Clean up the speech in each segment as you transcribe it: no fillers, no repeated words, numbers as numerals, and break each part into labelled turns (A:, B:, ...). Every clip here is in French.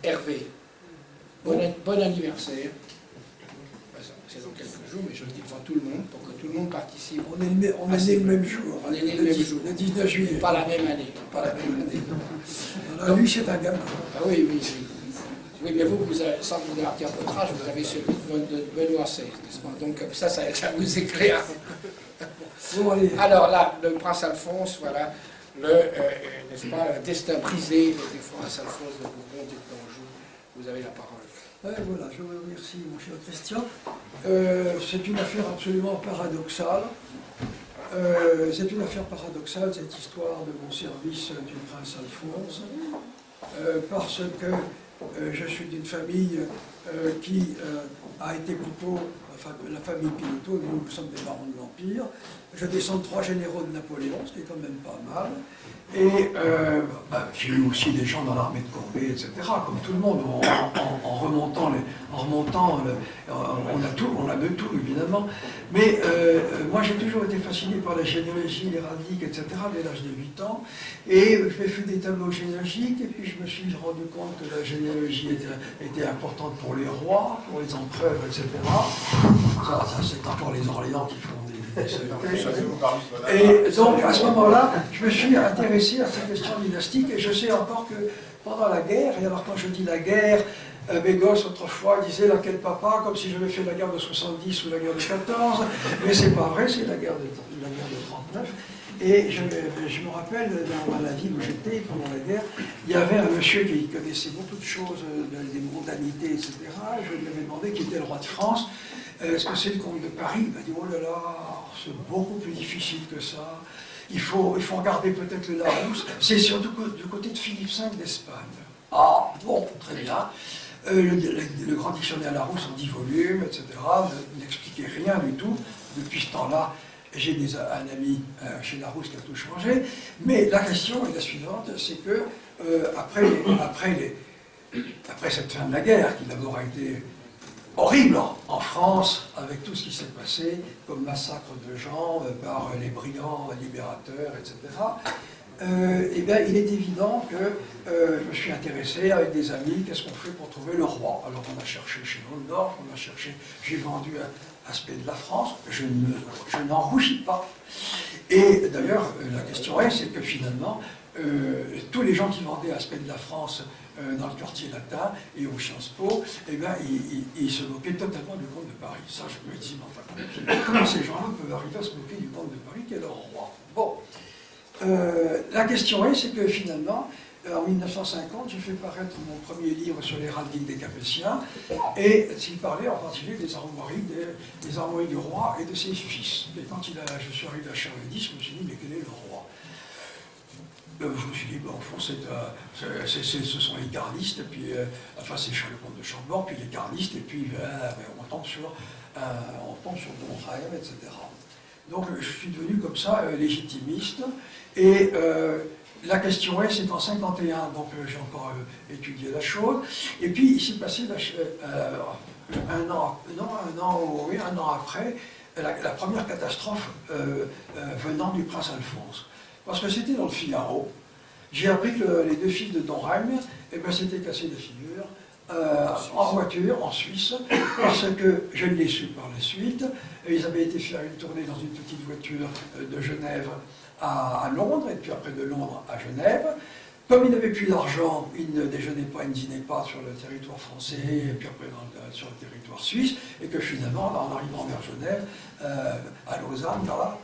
A: Hervé, bon anniversaire. C'est dans quelques jours, mais je le dis devant tout le monde, pour que tout le monde participe.
B: On est né le même jour.
A: On est né le même jour.
B: Le 19 juillet.
A: Pas la même année.
B: Pas la même année. Alors, lui, c'est un gamin.
A: Ah oui, oui, oui. Oui, mais vous avez, sans vous dire votre âge, vous avez celui de Benoît XVI, n'est-ce pas? Donc ça vous éclaire.
B: Bon, allez.
A: Alors là, le prince Alphonse, voilà, n'est-ce pas, le destin brisé du prince Alphonse de Bourbon et d'Anjou. Vous avez la parole.
B: Voilà, je vous remercie, mon cher Christian. C'est une affaire absolument paradoxale. C'est une affaire paradoxale, cette histoire de mon service du prince Alphonse, parce que je suis d'une famille qui a été plutôt, enfin, la famille Piloto, nous sommes des barons de l'Empire. Je descends de 3 généraux de Napoléon, ce qui est quand même pas mal. Et j'ai eu aussi des gens dans l'armée de Courbet, etc., comme tout le monde, en remontant, on a de tout, évidemment. Mais moi, j'ai toujours été fasciné par la généalogie, l'héraldique, etc., dès l'âge de 8 ans. Et j'ai fait des tableaux généalogiques, et puis je me suis rendu compte que la généalogie était importante pour les rois, pour les empereurs, etc. Ça c'est encore les Orléans qui font des... Et donc, à ce moment-là, je me suis intéressé à ces questions dynastiques, et je sais encore que pendant la guerre, et alors quand je dis la guerre, mes gosses autrefois disaient laquelle papa, comme si j'avais fait la guerre de 70 ou la guerre de 14, mais c'est pas vrai, c'est la guerre de 39. Et je me rappelle, dans la ville où j'étais pendant la guerre, il y avait un monsieur qui connaissait beaucoup de choses, des mondanités, etc. Et je lui avais demandé qui était le roi de France. Est-ce que c'est le comte de Paris? Il m'a dit, oh là là, c'est beaucoup plus difficile que ça. Il faut regarder peut-être le Larousse. C'est surtout du côté de Philippe V d'Espagne. Ah, bon, très bien. Le grand dictionnaire Larousse en 10 volumes, etc., n'expliquait rien du tout. Depuis ce temps-là, j'ai un ami chez Larousse qui a tout changé. Mais la question est la suivante, c'est que après cette fin de la guerre, qui d'abord a été horrible en France, avec tout ce qui s'est passé, comme massacre de gens par les brillants libérateurs, etc., eh bien, il est évident que je me suis intéressé avec des amis, qu'est-ce qu'on fait pour trouver le roi? Alors on a cherché chez Noldorf, on a cherché, j'ai vendu Aspect de la France, je n'en rougis pas. Et d'ailleurs, la question est, c'est que finalement, tous les gens qui vendaient Aspect de la France dans le quartier latin et au Sciences Po, eh bien, ils se moquaient totalement du comte de Paris. Ça, je me dis, enfin, comment ces gens-là peuvent arriver à se moquer du comte de Paris qui est leur roi? Bon. La question est, c'est que finalement, en 1950, j'ai fait paraître mon premier livre sur l'héraldique des Capétiens, et s'il parlait en particulier des armoiries du roi et de ses fils. Et quand je suis arrivé à Charles X, je me suis dit, mais quel est le roi? Je me suis dit, au fond, ce sont les carlistes, et puis, enfin, c'est Charles le comte de Chambord, puis les carlistes, et puis on tombe sur Donheim, etc. Donc je suis devenu comme ça légitimiste, et la question est, c'est en 51, donc j'ai encore étudié la chose, et puis il s'est passé un an après, la première catastrophe venant du prince Alphonse. Parce que c'était dans le Figaro, j'ai appris que les 2 fils de Donheim s'étaient cassés la figure en voiture, en Suisse, parce que je l'ai su par la suite. Ils avaient été faire une tournée dans une petite voiture de Genève à Londres, et puis après de Londres à Genève. Comme ils n'avaient plus d'argent, ils ne déjeunaient pas, ils ne dînaient pas sur le territoire français, et puis après sur le territoire suisse, et que finalement, en arrivant vers Genève, à Lausanne, par là,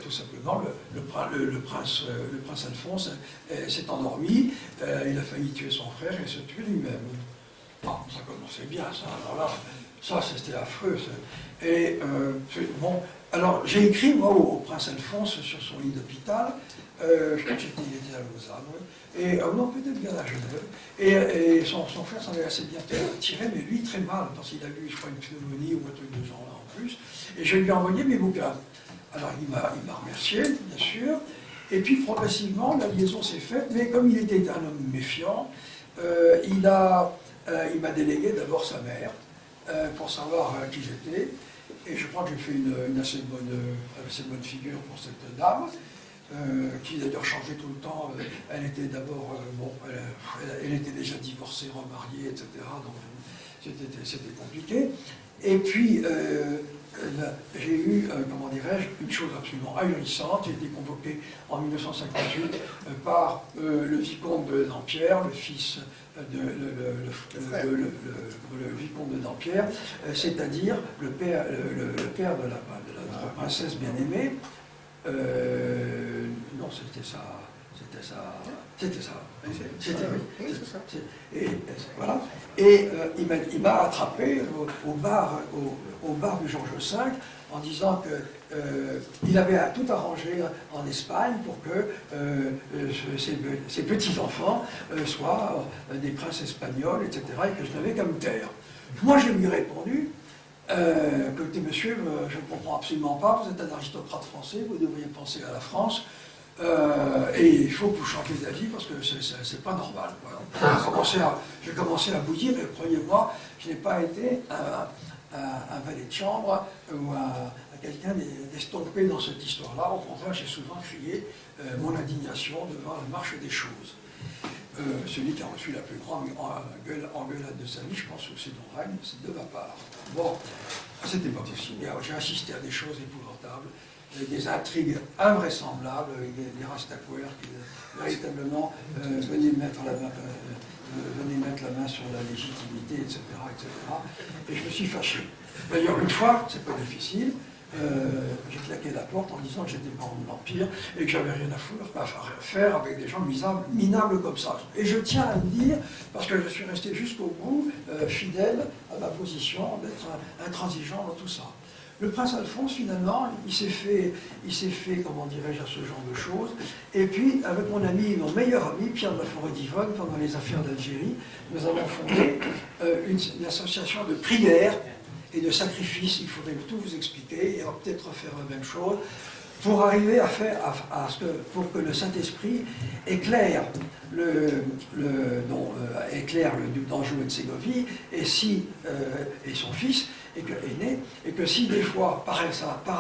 B: tout simplement, le prince Alphonse s'est endormi, il a failli tuer son frère et se tuer lui-même. Ah, ça commençait bien, ça. Alors là, ça, c'était affreux. Et bon, alors j'ai écrit, moi, au prince Alphonse sur son lit d'hôpital. Je crois qu'il était à Lausanne, oui. Et non, peut-être bien à Genève. Et son frère s'en est assez bien tiré, mais lui très mal, parce qu'il a eu, je crois, une pneumonie ou un truc de genre là en plus. Et je lui ai envoyé mes bouquins. Alors il m'a remercié, bien sûr. Et puis progressivement, la liaison s'est faite, mais comme il était un homme méfiant, il m'a délégué d'abord sa mère pour savoir qui j'étais. Et je crois que j'ai fait une assez bonne figure pour cette dame. qui d'ailleurs changeait tout le temps. Elle était d'abord, elle était déjà divorcée, remariée, etc. Donc c'était compliqué. Et puis, j'ai eu, comment dirais-je, une chose absolument ahurissante. J'ai été convoqué en 1958 par le vicomte de Dampierre, le fils le vicomte de Dampierre, c'est-à-dire le père de notre princesse bien-aimée. Non, c'était ça. Et voilà. Et il m'a attrapé au bar du Georges V en disant qu'il avait tout arrangé en Espagne pour que ses petits-enfants soient des princes espagnols, etc., et que je n'avais qu'à me taire. Moi, je lui ai répondu, écoutez, monsieur, je ne comprends absolument pas, vous êtes un aristocrate français, vous devriez penser à la France, et il faut que vous changiez d'avis parce que c'est pas normal. Voilà. J'ai commencé à bouillir, et croyez-moi, je n'ai pas été un valet de chambre ou à quelqu'un d'estompé dans cette histoire-là. Au contraire, j'ai souvent crié mon indignation devant la marche des choses. Celui qui a reçu la plus grande engueulade de sa vie, je pense que c'est dans Rennes, c'est de ma part. Bon, c'était pas possible. J'ai assisté à des choses épouvantables, des intrigues invraisemblables, avec des rastaquouères qui véritablement venaient mettre la main sur la légitimité, etc., etc. Et je me suis fâché. D'ailleurs, une fois, c'est pas difficile, j'ai claqué la porte en disant que j'étais membre de l'Empire et que j'avais rien à faire avec des gens minables comme ça. Et je tiens à le dire, parce que je suis resté jusqu'au bout fidèle à ma position d'être intransigeant dans tout ça. Le prince Alphonse, finalement, il s'est fait, comment dirais-je, à ce genre de choses. Et puis, avec mon meilleur ami, Pierre de la Forêt-d'Yvonne, pendant les affaires d'Algérie, nous avons fondé une association de prière et de sacrifice. Il faudrait tout vous expliquer, et on va peut-être faire la même chose, pour arriver pour que le Saint-Esprit éclaire éclaire le duc d'Anjou et de Ségovie, et son fils, aîné, et que si des fois, par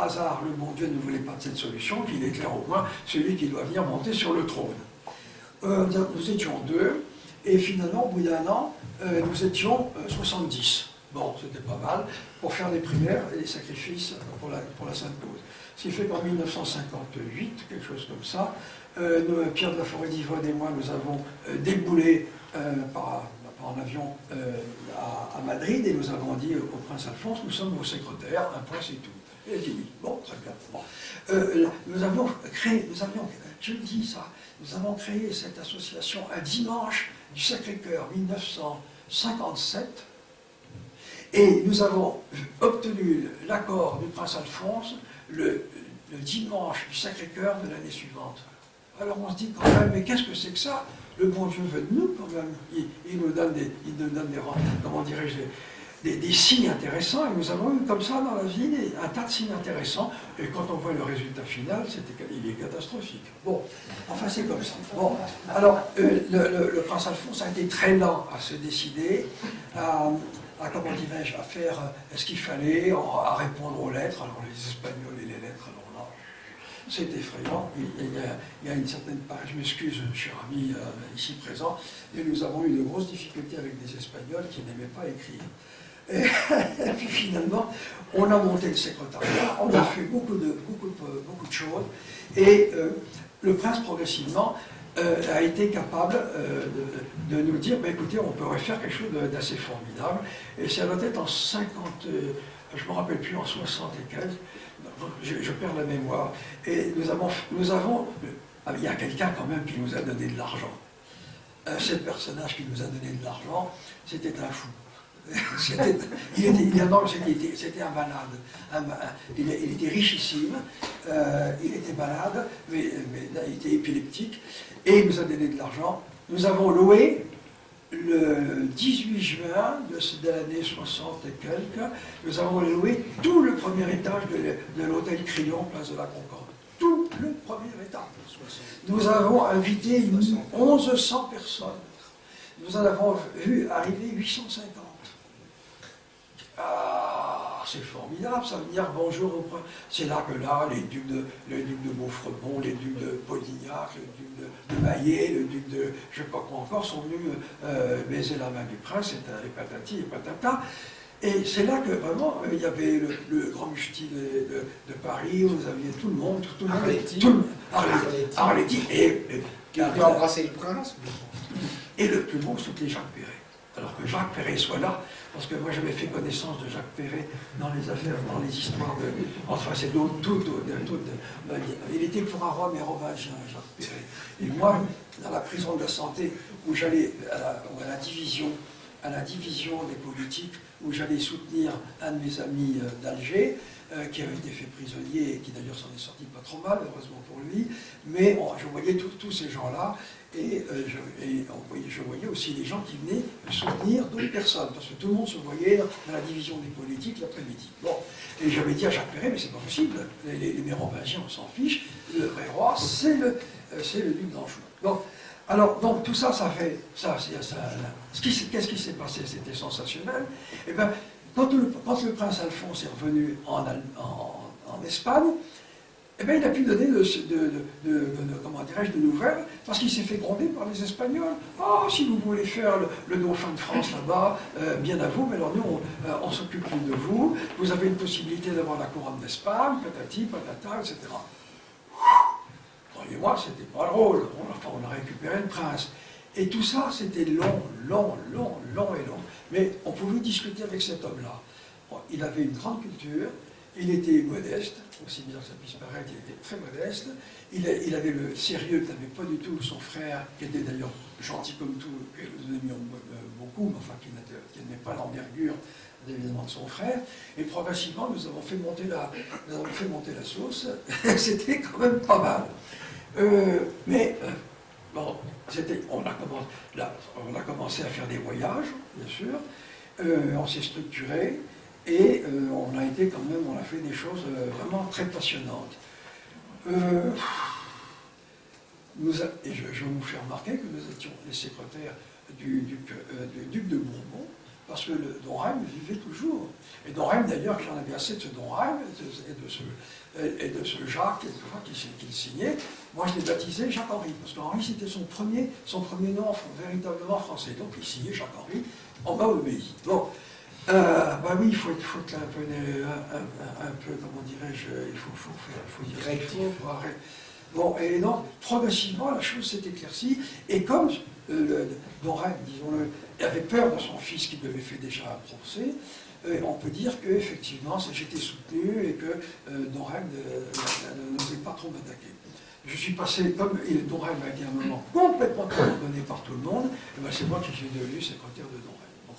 B: hasard, le bon Dieu ne voulait pas de cette solution, qu'il éclaire au moins celui qui doit venir monter sur le trône. Nous étions 2, et finalement, au bout d'un an, nous étions 70. Bon, c'était pas mal, pour faire des prières et des sacrifices pour la Sainte Cause. Ce qui fait qu'en 1958, quelque chose comme ça, Pierre de la Forêt-d'Yvonne et moi, nous avons déboulé en avion à Madrid, et nous avons dit au prince Alphonse, nous sommes vos secrétaires, un point c'est tout. Et il a dit oui, bon, très bien. Bon. Nous avions créé, je le dis ça, nous avons créé cette association un dimanche du Sacré-Cœur 1957, et nous avons obtenu l'accord du prince Alphonse le dimanche du Sacré-Cœur de l'année suivante. Alors on se dit quand même, mais qu'est-ce que c'est que ça? Le bon Dieu veut de nous quand même. Il nous donne comment dirais-je, des signes intéressants, et nous avons eu comme ça dans la vie un tas de signes intéressants, et quand on voit le résultat final, il est catastrophique. Bon, enfin c'est comme ça. Bon, alors le prince Alphonse a été très lent à se décider, comment dirais-je, à faire ce qu'il fallait, à répondre aux lettres. Alors les Espagnols et les lettres, alors là, c'est effrayant. Il y a une certaine part, je m'excuse, cher ami ici présent, mais nous avons eu de grosses difficultés avec des Espagnols qui n'aimaient pas écrire. Et puis finalement, on a monté le secrétariat, on a fait beaucoup de choses, et le prince progressivement a été capable de nous dire, bah, écoutez, on pourrait faire quelque chose d'assez formidable, et ça doit être en 50, je ne me rappelle plus, en 60 et quelques, je perds la mémoire, et il y a quelqu'un quand même qui nous a donné de l'argent. Ce personnage qui nous a donné de l'argent, c'était un fou. C'était un malade. Il était richissime, il était malade, mais il était épileptique, et il nous a donné de l'argent. Nous avons loué le 18 juin de l'année 60 et quelques, nous avons loué tout le premier étage de l'hôtel Crillon, place de la Concorde. Tout le premier étage. Nous avons invité 1100 personnes. Nous en avons vu arriver 850. Ah, c'est formidable, ça veut dire bonjour au prince. C'est là que là, le duc de Beaufremont, les ducs de Polignac, le duc de Maillet, le duc de je ne sais pas quoi encore, sont venus baiser la main du prince, et patati et patata. Et c'est là que vraiment, il y avait le grand mufti de Paris, vous aviez tout le monde, tout le monde, Arletty,
A: qui a pu embrasser le prince.
B: Et le plus beau, c'était Jacques Perret. Alors que Jacques Perret soit là, parce que moi j'avais fait connaissance de Jacques Perret dans les affaires, dans les histoires de... Enfin, c'est il était pour un roi mérovingien, Jacques Perret. Et moi, dans la prison de la santé, où j'allais à la division des politiques, où j'allais soutenir un de mes amis d'Alger, qui avait été fait prisonnier et qui d'ailleurs s'en est sorti pas trop mal, heureusement pour lui. Mais je voyais tous ces gens-là et je voyais aussi les gens qui venaient soutenir d'autres personnes, parce que tout le monde se voyait dans la division des politiques l'après-midi. Bon, et j'avais dit à Jacques Perret, mais c'est pas possible, les mérovingiens, on s'en fiche, le vrai roi, c'est le duc d'Anjou. Bon. Alors, donc, tout ça, ça fait... Qu'est-ce qui s'est passé? C'était sensationnel. Eh bien, quand le prince Alphonse est revenu en Espagne, eh bien, il n'a pu donner de nouvelles, parce qu'il s'est fait gronder par les Espagnols. « Ah, si vous voulez faire le dauphin de France là-bas, bien à vous, mais alors nous, on s'occupe plus de vous. Vous avez une possibilité d'avoir la couronne d'Espagne, patati, patata, etc. » Croyez-moi, c'était pas drôle. On a récupéré le prince. Et tout ça, c'était long et long. Mais on pouvait discuter avec cet homme-là. Bon, il avait une grande culture, il était modeste, aussi bien que ça puisse paraître, il était très modeste. Il avait le sérieux que n'avait pas du tout son frère, qui était d'ailleurs gentil comme tout, et nous aimions beaucoup, mais enfin qui n'avait pas l'envergure évidemment de son frère, et progressivement nous avons fait monter la sauce. C'était quand même pas mal. Bon, on a commencé à faire des voyages, bien sûr, on s'est structuré, et on a fait des choses vraiment très passionnantes. Et je vais vous faire remarquer que nous étions les secrétaires du duc de Bourbon, parce que le Don Rym vivait toujours. Et Don Rym, d'ailleurs, j'en avais assez de ce Don Rym et de ce Jacques, qui le signait. Moi, je l'ai baptisé Jacques-Henri, parce qu'Henri, c'était son premier nom véritablement français. Donc, il signait Jacques-Henri, on m'a obéi. Bon, oui, il faut être un peu, comment dirais-je, il faut dire
A: Créatif.
B: Bon, et donc, progressivement, la chose s'est éclaircie, et comme Don Rym, disons-le, avait peur de son fils qui lui avait fait déjà un procès, on peut dire qu'effectivement, j'étais soutenu et que Don Rym n'osait pas trop m'attaquer. Je suis passé, comme Don Rym a été à un moment complètement abandonné par tout le monde, c'est moi qui suis devenu secrétaire de Don Rym. Bon.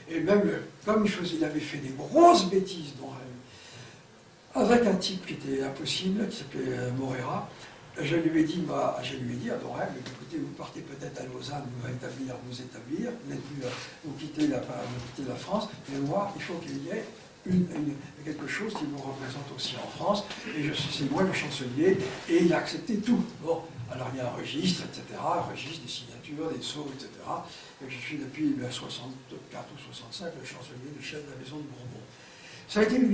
B: Et même, comme il avait fait des grosses bêtises, Don Rym, avec un type qui était impossible, qui s'appelait Morera, je lui ai dit à Don Rym, écoutez, vous partez peut-être à Lausanne, vous établir, vous quittez la France, mais moi, il faut qu'il y ait quelque chose qui me représente aussi en France, et c'est moi le chancelier, et il a accepté tout. Bon, alors il y a un registre, etc., un registre des signatures, des sceaux, etc., et je suis depuis 64 ou 65 le chancelier du chef de la maison de Bourbon. Ça a été une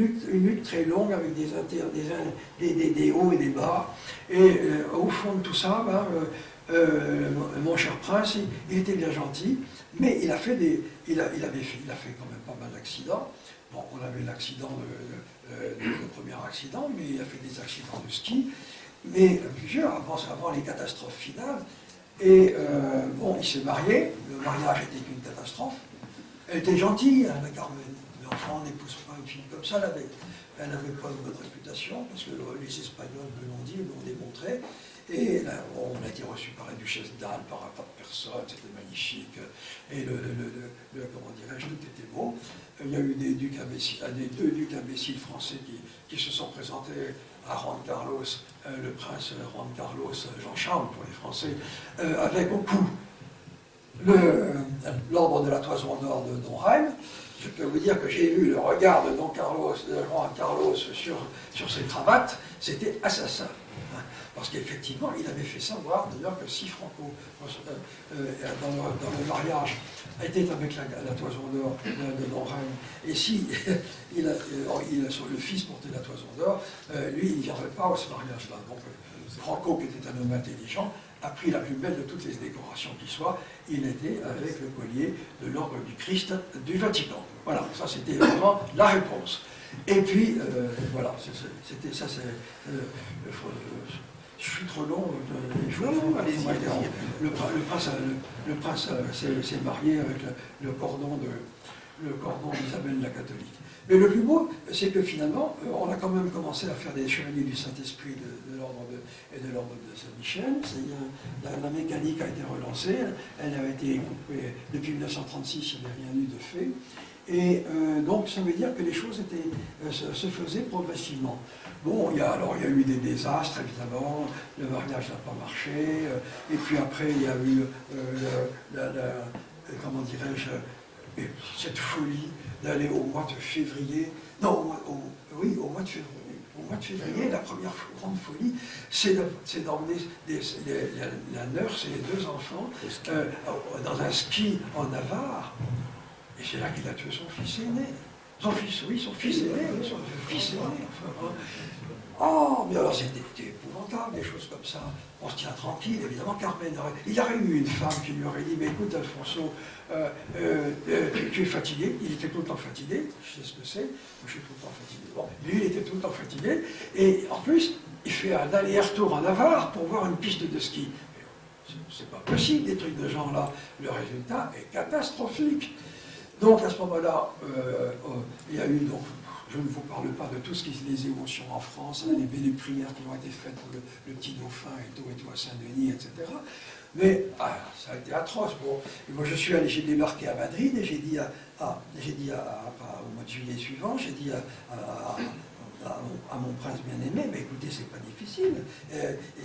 B: lutte très longue avec des hauts et des bas. Et au fond de tout ça, mon cher prince, il était bien gentil, mais il a fait quand même pas mal d'accidents. Bon, on avait l'accident, le premier accident, mais il a fait des accidents de ski, mais plusieurs avant les catastrophes finales. Et il s'est marié, le mariage était une catastrophe. Elle était gentille, la Carmen. Mais enfin, on n'épouse pas une fille comme ça, elle n'avait pas une bonne réputation, parce que les Espagnols me l'ont dit, me l'ont démontré. Et là, on a été reçu par la duchesse d'Albe, par un tas de personnes, c'était magnifique. Et comment dirais-je, tout était beau. Il y a eu deux ducs imbéciles français qui se sont présentés à Juan Carlos, le prince Juan Carlos Jean-Charles pour les Français, avec au cou l'ordre de la Toison d'Or de Donheim. Je peux vous dire que j'ai vu le regard de Don Carlos, de Juan Carlos sur ses cravates, c'était assassin. Parce qu'effectivement, il avait fait savoir d'ailleurs que si Franco, dans le mariage, était avec la Toison d'Or de Donheim, et si le fils portait la Toison d'Or, lui, il ne viendrait pas à ce mariage-là. Donc Franco, qui était un homme intelligent, a pris la plus belle de toutes les décorations qui soient. Il était avec le collier de l'ordre du Christ du Vatican. Voilà, ça c'était vraiment la réponse. Et puis, voilà, c'était ça, je suis trop long. Le prince s'est marié avec le cordon d'Isabelle la catholique. Mais le plus beau, c'est que finalement, on a quand même commencé à faire des chevaliers du Saint-Esprit de l'ordre de Saint-Michel. La mécanique a été relancée, elle avait été coupée depuis 1936, il n'y avait rien eu de fait. Et donc ça veut dire que les choses se faisaient progressivement. Bon, il y a eu des désastres, évidemment, le mariage n'a pas marché, et puis après il y a eu, comment dirais-je, cette folie d'aller au mois de février, non, au mois de février. Au mois de février, la première grande folie, c'est d'emmener la nurse et les 2 enfants dans un ski en Navarre. Et c'est là qu'il a tué son fils aîné. Son fils aîné. Enfin, oh, mais alors c'était épouvantable, des choses comme ça. On se tient tranquille, évidemment. Carmen, il y aurait eu une femme qui lui aurait dit, mais écoute, Alfonso, tu es fatigué. Il était tout le temps fatigué, je sais ce que c'est, je suis tout le temps fatigué. Bon, lui, il était tout le temps fatigué. Et en plus, il fait un aller-retour en Navarre pour voir une piste de ski. C'est pas possible, des trucs de genre là. Le résultat est catastrophique. Donc à ce moment-là, il y a eu, donc, je ne vous parle pas de tout ce qui est les émotions en France, les prières qui ont été faites pour le petit dauphin et tout à Saint-Denis, etc. Mais ça a été atroce. Bon, et moi j'ai débarqué à Madrid et j'ai dit au mois de juillet suivant, j'ai dit à mon prince bien-aimé, mais écoutez, c'est pas difficile,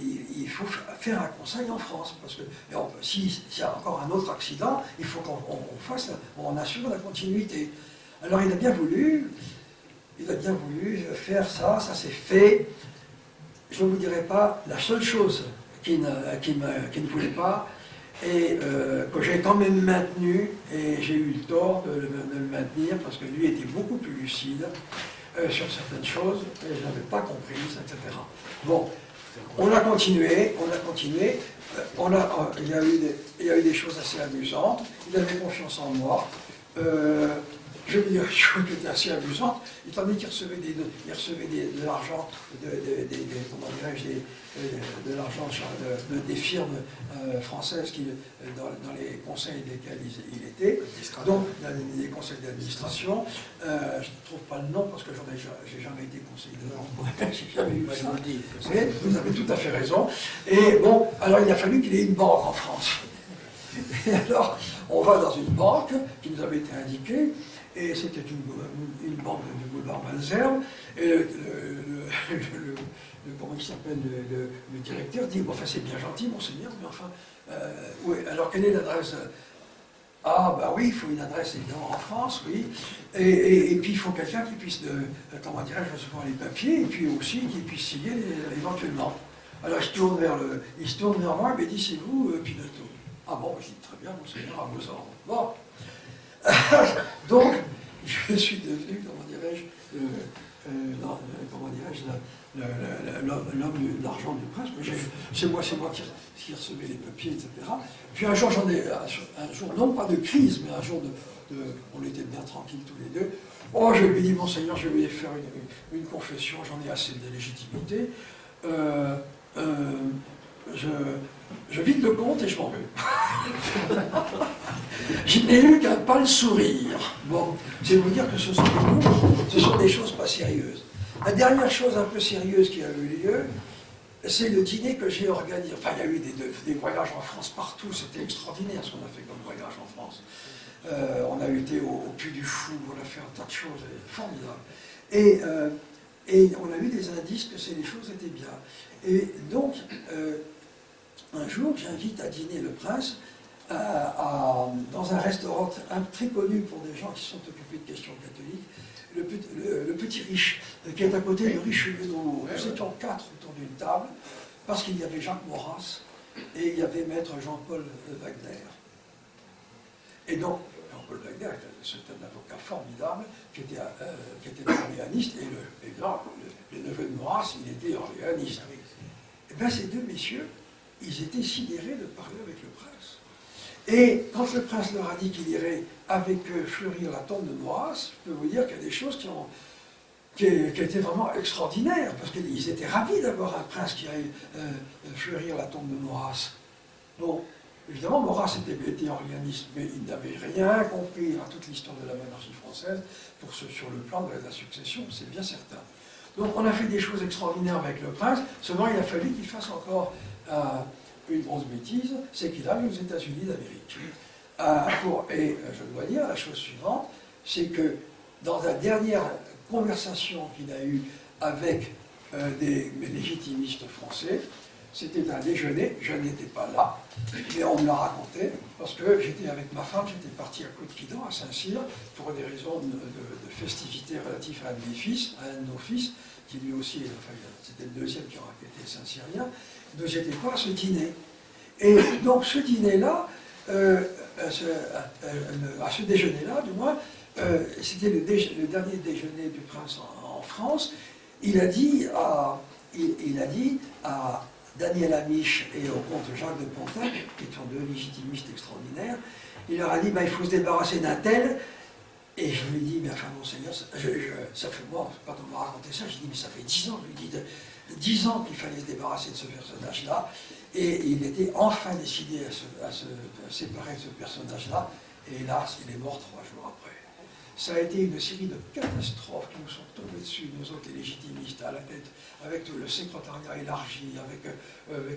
B: il faut faire un conseil en France, parce que s'il y a encore un autre accident, il faut qu'on assure la continuité. Alors il a bien voulu faire ça, ça s'est fait. Je ne vous dirai pas la seule chose qu'il ne voulait pas, et que j'ai quand même maintenu, et j'ai eu le tort de le maintenir, parce que lui était beaucoup plus lucide sur certaines choses, et je n'avais pas comprises, etc. Bon, on a continué, il y a eu des choses assez amusantes, il avait confiance en moi, je veux dire, une chose qui était assez amusante, étant donné qu'il recevait de l'argent, de l'argent des firmes françaises dans les conseils desquels il était, donc des conseils d'administration. Je ne trouve pas le nom parce que j'ai jamais été conseiller de l'emploi, j'ai jamais eu ça. Mais vous avez tout à fait raison. Et bon, alors il a fallu qu'il ait une banque en France. Et alors, on va dans une banque qui nous avait été indiquée. Et c'était une banque de boulevard Malesherbes, et comment il s'appelle, le directeur dit, bon, enfin c'est bien gentil, monseigneur, mais enfin, oui, alors quelle est l'adresse? Ah, bah oui, il faut une adresse évidemment en France, oui, et puis il faut quelqu'un qui puisse, comment dirais-je, recevoir les papiers, et puis aussi qui puisse signer éventuellement. Alors il se tourne vers moi, et me dit, c'est vous, Pinoteau? Ah bon, je dis, très bien, monseigneur, à vos ordres. Bon. Donc, je suis devenu, comment dirais-je, l'homme de l'argent du prince. C'est moi qui recevais les papiers, etc. Puis un jour, non pas de crise, mais un jour on était bien tranquilles tous les deux. Oh, je lui ai dit, monseigneur, je vais faire une confession, j'en ai assez de légitimité. Je vide le compte et je m'en vais. Je n'ai eu qu'un pâle sourire. Bon, c'est vous dire que ce sont des choses pas sérieuses. La dernière chose un peu sérieuse qui a eu lieu, c'est le dîner que j'ai organisé. Enfin, il y a eu des voyages en France partout, c'était extraordinaire ce qu'on a fait comme voyage en France. On a été au Puy du Fou, on a fait un tas de choses formidables. Et on a eu des indices que les choses étaient bien. Et donc, un jour, j'invite à dîner le prince dans un restaurant très connu pour des gens qui sont occupés de questions catholiques, le Petit Riche, qui est à côté de Richelieu. Nous étions 4 autour d'une table, parce qu'il y avait Jacques Maurras et il y avait maître Jean-Paul Wagner. Et donc, Jean-Paul Wagner, c'est un avocat formidable, qui était orléaniste, et le neveu de Maurras, il était orléaniste. Et bien ces deux messieurs, ils étaient sidérés de parler avec le prince. Et quand le prince leur a dit qu'il irait avec eux fleurir la tombe de Maurras, je peux vous dire qu'il y a des choses qui étaient vraiment extraordinaires, parce qu'ils étaient ravis d'avoir un prince qui aille fleurir la tombe de Maurras. Bon, évidemment, Maurras était orléaniste, mais il n'avait rien compris à toute l'histoire de la monarchie française sur le plan de la succession, c'est bien certain. Donc on a fait des choses extraordinaires avec le prince, seulement il a fallu qu'il fasse encore une grosse bêtise, c'est qu'il aille aux États-Unis d'Amérique. Et je dois dire la chose suivante, c'est que dans la dernière conversation qu'il a eue avec des légitimistes français, c'était un déjeuner, je n'étais pas là, mais on me l'a raconté, parce que j'étais avec ma femme, j'étais parti à Côte-Quidan, à Saint-Cyr, pour des raisons de festivités relatives à un de mes fils, à un de nos fils, qui lui aussi, enfin, c'était le deuxième qui aurait été Saint-Cyrien, donc j'étais pas à ce dîner. Et donc ce dîner-là, à ce déjeuner-là, du moins, c'était le dernier déjeuner du prince en France, il a dit à Daniel Amiche et au comte Jacques de Pontacq, qui sont deux légitimistes extraordinaires, il leur a dit il faut se débarrasser d'un tel. Et je lui ai dit, mais enfin, monseigneur, ça fait moi, quand on m'a raconté ça, j'ai dit, mais ça fait 10 ans, je lui ai dit, 10 ans qu'il fallait se débarrasser de ce personnage-là, et il était enfin décidé à se séparer de ce personnage-là, et hélas, il est mort 3 jours après. Ça a été une série de catastrophes qui nous sont tombées dessus, nous autres les légitimistes, à la tête, avec le secrétariat élargi, avec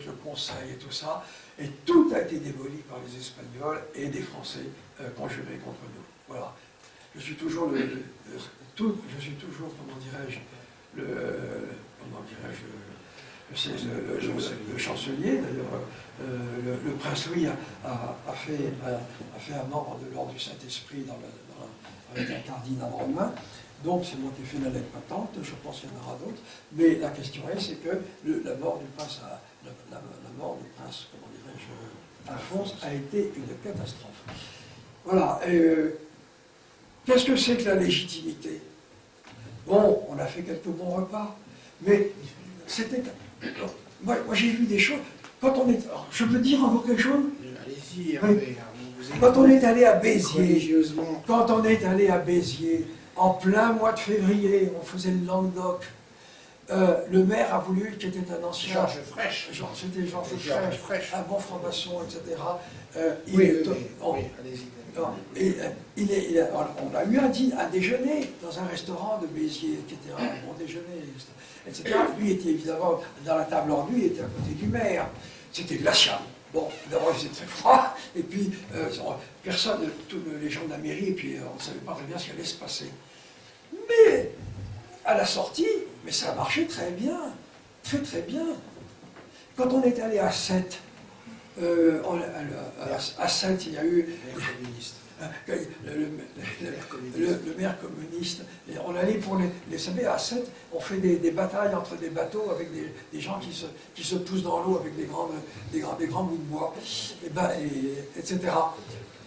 B: le conseil et tout ça, et tout a été démoli par les Espagnols et des Français conjurés contre nous. Voilà. Je suis toujours comment dirais-je, le chancelier. D'ailleurs, le prince Louis a fait un membre de l'ordre du Saint-Esprit avec un cardinal romain. Donc c'est moi qui ai fait la lettre patente, je pense qu'il y en aura d'autres. Mais la question c'est que la mort du prince, comment dirais-je, Alphonse, a été une catastrophe. Voilà. Qu'est-ce que c'est que la légitimité? Bon, on a fait quelques bons repas, mais c'était... Moi j'ai vu des choses... Quand on est... Alors, je peux dire encore quelque chose?
A: Allez-y,
B: oui. Quand on est allé à Béziers, en plein mois de février, on faisait le Languedoc, le maire a voulu, qui était un ancien...
A: Georges Frêche.
B: C'était Georges Frêche, un bon franc-maçon, etc.
A: Allez-y.
B: On a eu un déjeuner dans un restaurant de Béziers, qui était un bon déjeuner, etc. Lui était évidemment, dans la table hors lui, il était à côté du maire. C'était glacial. Bon, d'abord il faisait très froid, et puis personne, tous les gens de la mairie, et puis on ne savait pas très bien ce qui allait se passer. Mais, à la sortie, mais ça a marché très bien, très très bien. Quand on est allé à Sète, à Sète, il y a eu le maire communiste. Et on allait pour vous savez, à Sète, on fait des batailles entre des bateaux avec des gens qui se poussent dans l'eau avec des grands bouts de bois, etc.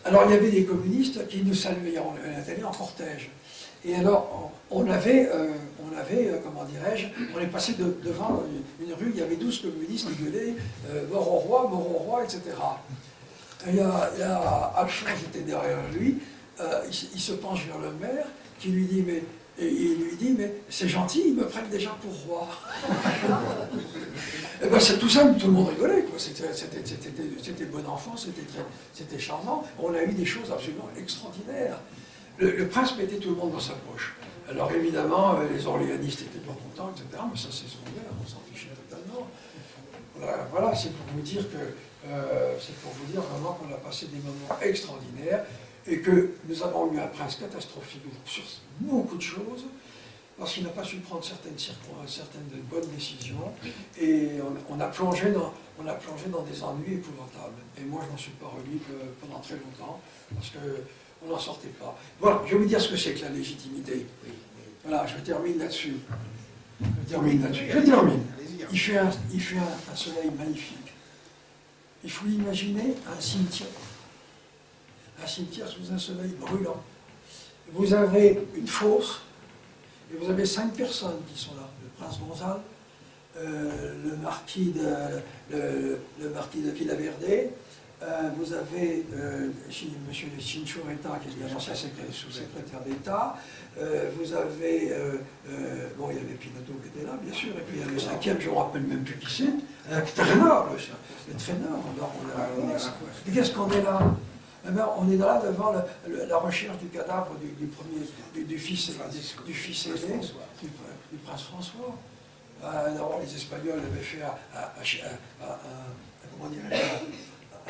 B: Alors il y avait des communistes qui nous saluaient, on est allé en cortège. Et alors, on avait comment dirais-je, on est passé devant une rue, il y avait 12 communistes qui gueulaient mort au roi, etc. Et il y a Alphonse, j'étais derrière lui, il se penche vers le maire, qui lui dit, mais c'est gentil, ils me prennent déjà pour roi. Et bien c'est tout simple, tout le monde rigolait, quoi. C'était bon enfant, c'était charmant, on a eu des choses absolument extraordinaires. Le prince mettait tout le monde dans sa poche. Alors évidemment, les orléanistes n'étaient pas contents, etc. Mais ça, c'est secondaire, on s'en fichait totalement. Voilà, c'est pour vous dire vraiment qu'on a passé des moments extraordinaires et que nous avons eu un prince catastrophique sur beaucoup de choses. parce qu'il n'a pas su prendre certaines bonnes décisions, et on a plongé dans des ennuis épouvantables. Et moi, je n'en suis pas remis que pendant très longtemps, parce qu'on n'en sortait pas. Voilà, je vais vous dire ce que c'est que la légitimité. Voilà, je termine là-dessus. Je termine. Il fait un soleil magnifique. Il faut imaginer un cimetière sous un soleil brûlant. Vous avez une fosse, et vous avez 5 personnes qui sont là. Le prince Gonzalo, le marquis de Villaverde, vous avez M. Chinchorreta, qui est un ancien sous-secrétaire d'État, vous avez, bon, il y avait Pinotto qui était là, bien sûr, et puis il y a le 5e, je ne me rappelle même plus qui c'est, le traîneur, et qu'est-ce qu'on est là? Eh bien, on est là devant la recherche du cadavre du fils aîné, du prince François. D'abord, les Espagnols avaient fait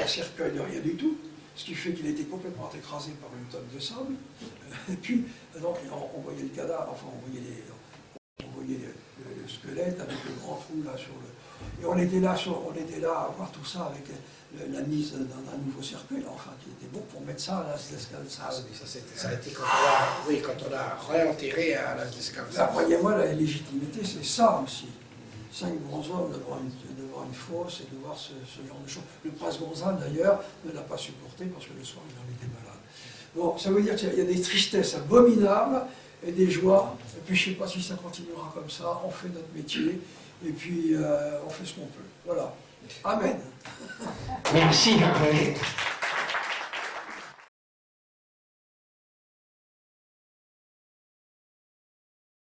B: un cercueil de rien du tout, ce qui fait qu'il a été complètement écrasé par une tonne de sable. Et puis, donc, on voyait le cadavre, enfin, on voyait le squelette avec le grand trou là sur le... Et on était là à voir tout ça avec la mise d'un nouveau cercueil, enfin, qui était bon pour mettre ça à Las Descalzas.
A: Ça a été quand on a réenterré à Las Descalzas.
B: Croyez-moi, la légitimité, c'est ça aussi. 5 grands hommes devant une fosse et de voir ce genre de choses. Le prince Gonzalo, d'ailleurs, ne l'a pas supporté parce que le soir, il en était malade. Bon, ça veut dire qu'il y a des tristesses abominables et des joies. Et puis, je ne sais pas si ça continuera comme ça. On fait notre métier et puis on fait ce qu'on peut. Voilà. Amen.
C: Merci, Napoléon.